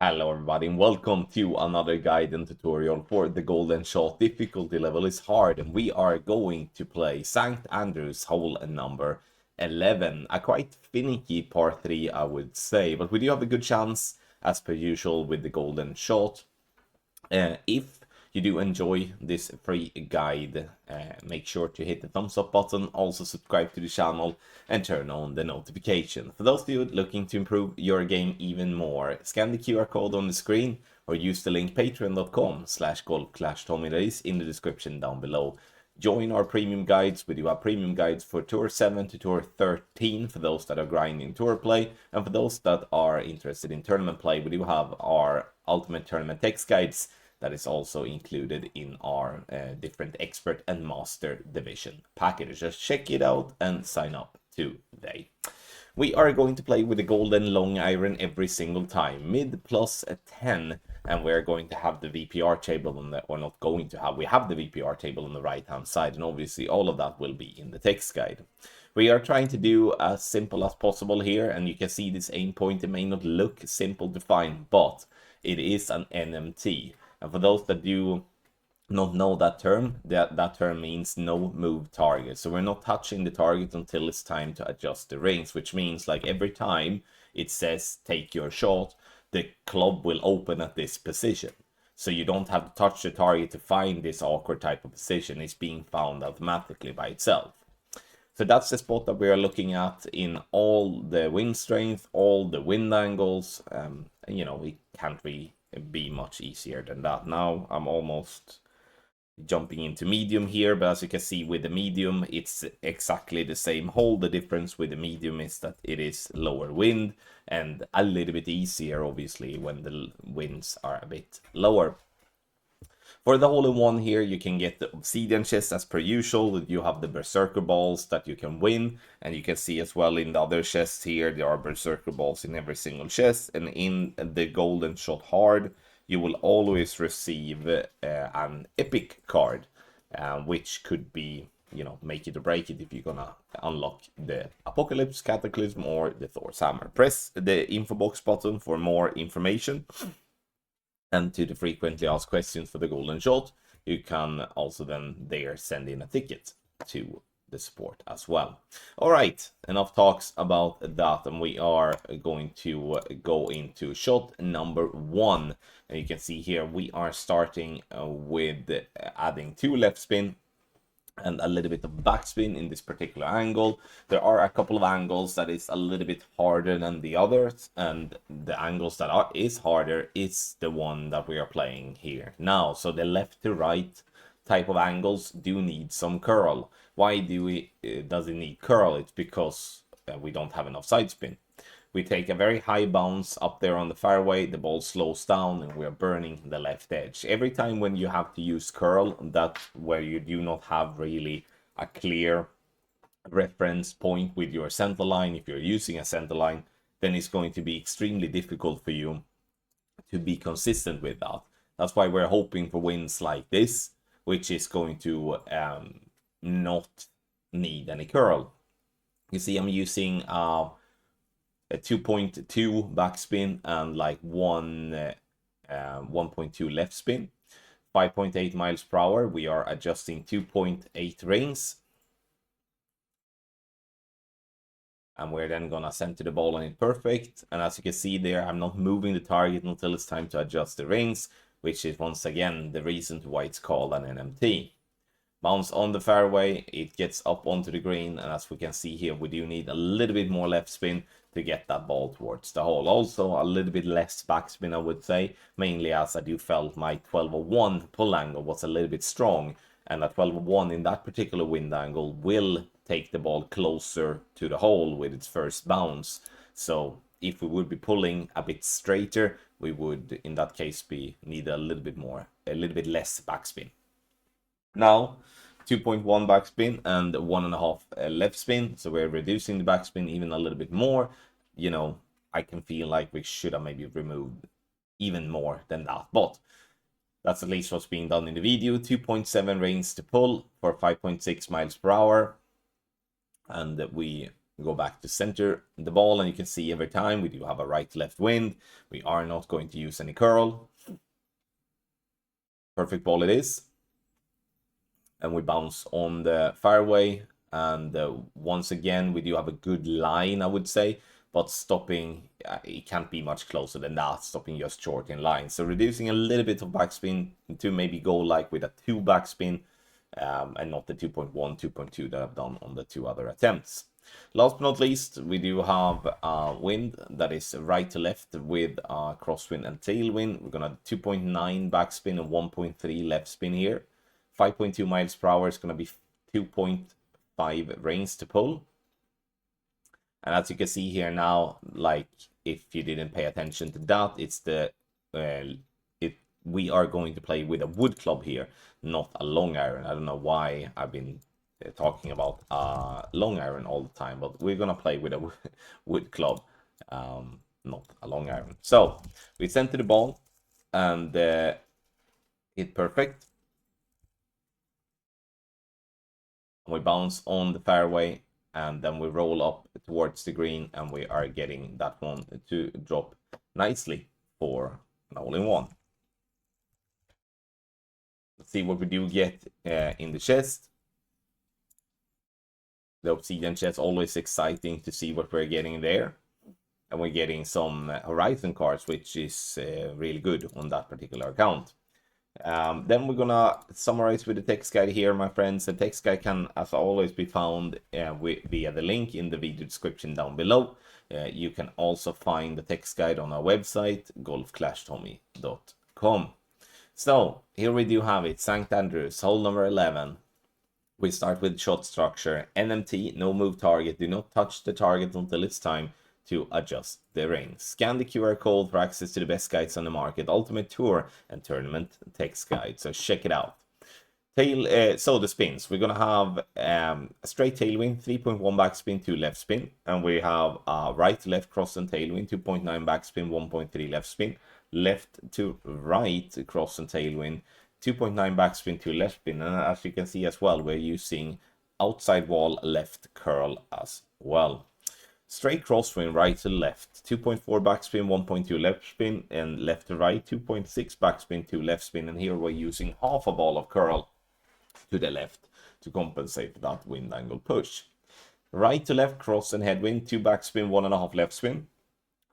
Hello everybody and welcome to another guide and tutorial for the Golden Shot. Difficulty level is hard and we are going to play St. Andrews hole number 11. A quite finicky par 3 I would say, but we do have a good chance as per usual with the Golden Shot. If you do enjoy this free guide, make sure to hit the thumbs up button, also subscribe to the channel and turn on the notification. For those of you looking to improve your game even more, scan the QR code on the screen or use the link patreon.com/golfclashtommy that is in the description down below. Join our premium guides. We do have premium guides for Tour 7 to Tour 13 for those that are grinding tour play. And for those that are interested in tournament play, we do have our Ultimate Tournament text guides that is also included in our different expert and master division packages. Just check it out and sign up today. We are going to play with the golden long iron every single time, mid plus a 10, and we're going to have the VPR table on the, or not going to have, we have the VPR table on the right hand side, and obviously all of that will be in the text guide. We are trying to do as simple as possible here, and you can see this aim point. It may not look simple to find, but it is an NMT. And for those that do not know that term, that term means no move target. So we're not touching the target until it's time to adjust the rings, which means like every time it says take your shot, the club will open at this position. So you don't have to touch the target to find this awkward type of position. It's being found automatically by itself. So that's the spot that we are looking at in all the wind strength, all the wind angles. You know, it can't really be much easier than that. Now I'm almost jumping into medium here, but as you can see with the medium, it's exactly the same hole. The difference with the medium is that it is lower wind and a little bit easier, obviously, when the winds are a bit lower. For the hole-in-one here, you can get the obsidian chest as per usual. You have the berserker balls that you can win, and you can see as well in the other chests here, there are berserker balls in every single chest. And in the golden shot hard, you will always receive an epic card, which could be, you know, make it or break it if you're gonna unlock the Apocalypse, Cataclysm, or the Thor's Hammer. Press the info box button for more information. And to the frequently asked questions for the golden shot, you can also then there send in a ticket to the support as well. All right, enough talks about that, and we are going to go into shot number 1. And you can see here we are starting with adding 2 left spin and a little bit of backspin in this particular angle. There are a couple of angles that is a little bit harder than the others, and the angles that is harder is the one that we are playing here now. So the left to right type of angles do need some curl. Why does it need curl? It's because we don't have enough side spin. We take a very high bounce up there on the fairway, the ball slows down, and we are burning the left edge. Every time when you have to use curl, that's where you do not have really a clear reference point with your center line. If you're using a center line, then it's going to be extremely difficult for you to be consistent with that. That's why we're hoping for wins like this, which is going to not need any curl. You see I'm using a 2.2 backspin and like 1.2 left spin, 5.8 miles per hour. We are adjusting 2.8 rings, and we're then gonna center the ball on it perfect. And as you can see there, I'm not moving the target until it's time to adjust the rings, which is once again the reason why it's called an NMT. Bounce on the fairway, it gets up onto the green, and as we can see here, we do need a little bit more left spin to get that ball towards the hole. Also, a little bit less backspin, I would say, mainly as I do felt my 1201 pull angle was a little bit strong, and a 1201 in that particular wind angle will take the ball closer to the hole with its first bounce. So if we would be pulling a bit straighter, we would in that case need a little bit less backspin. Now 2.1 backspin and 1.5 left spin, so we're reducing the backspin even a little bit more. You know, I can feel like we should have maybe removed even more than that, but that's at least what's being done in the video. 2.7 rings to pull for 5.6 miles per hour, and we We go back to center the ball, and you can see every time we do have a right-left wind. We are not going to use any curl. Perfect ball it is. And we bounce on the fairway. And once again, we do have a good line, I would say. But stopping, it can't be much closer than that, stopping just short in line. So reducing a little bit of backspin to maybe go like with a 2 backspin, and not the 2.1, 2.2 that I've done on the 2 other attempts. Last but not least, we do have wind that is right to left with crosswind and tailwind. We're gonna 2.9 backspin and 1.3 left spin here. 5.2 miles per hour is gonna be 2.5 reins to pull. And as you can see here now, like if you didn't pay attention to that, it's the we are going to play with a wood club here, not a long iron. I don't know why I've been talking about long iron all the time, but we're gonna play with a wood club, not a long iron. So we center the ball and hit perfect. We bounce on the fairway, and then we roll up towards the green, and we are getting that one to drop nicely for an hole-in-one. Let's see what we do get in the chest. The obsidian chest, always exciting to see what we're getting there. And we're getting some horizon cards, which is really good on that particular account. Then we're gonna summarize with the text guide here, my friends. The text guide can, as always, be found via the link in the video description down below. You can also find the text guide on our website, golfclashtommy.com. So here we do have it, St. Andrews, hole number 11. We start with shot structure, NMT, no move target. Do not touch the target until it's time to adjust the range. Scan the QR code for access to the best guides on the market, Ultimate Tour and Tournament Text Guide. So check it out. So the spins, we're gonna have a straight tailwind, 3.1 backspin, 2 left spin, and we have right to left cross and tailwind, 2.9 backspin, 1.3 left spin, left to right cross and tailwind, 2.9 backspin, 2 left spin, and as you can see as well, we're using outside wall left curl as well. Straight crosswind right to left, 2.4 backspin, 1.2 left spin, and left to right, 2.6 backspin, 2 left spin, and here we're using half a ball of curl to the left to compensate for that wind angle push. Right to left cross and headwind, 2 backspin, 1.5 left spin.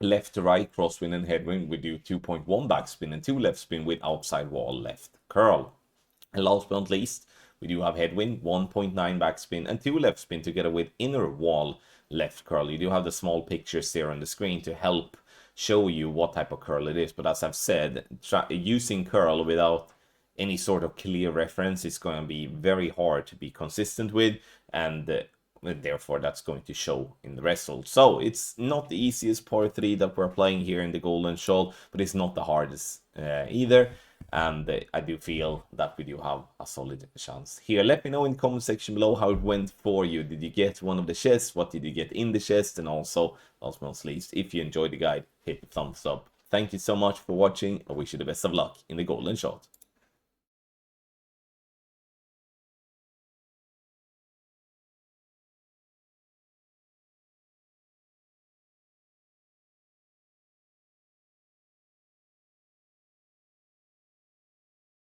Left to right crosswind and headwind, we do 2.1 backspin and 2 left spin with outside wall left curl. And last but not least, we do have headwind, 1.9 backspin and 2 left spin together with inner wall left curl. You do have the small pictures there on the screen to help show you what type of curl it is. But as I've said, using curl without any sort of clear reference is going to be very hard to be consistent with, and therefore that's going to show in the result. So it's not the easiest par 3 that we're playing here in the Golden Shoal, but it's not the hardest either. And I do feel that we do have a solid chance here. Let me know in the comment section below how it went for you. Did you get one of the chests? What did you get in the chest? And also, last but not least, if you enjoyed the guide, hit the thumbs up. Thank you so much for watching. I wish you the best of luck in the Golden Shot.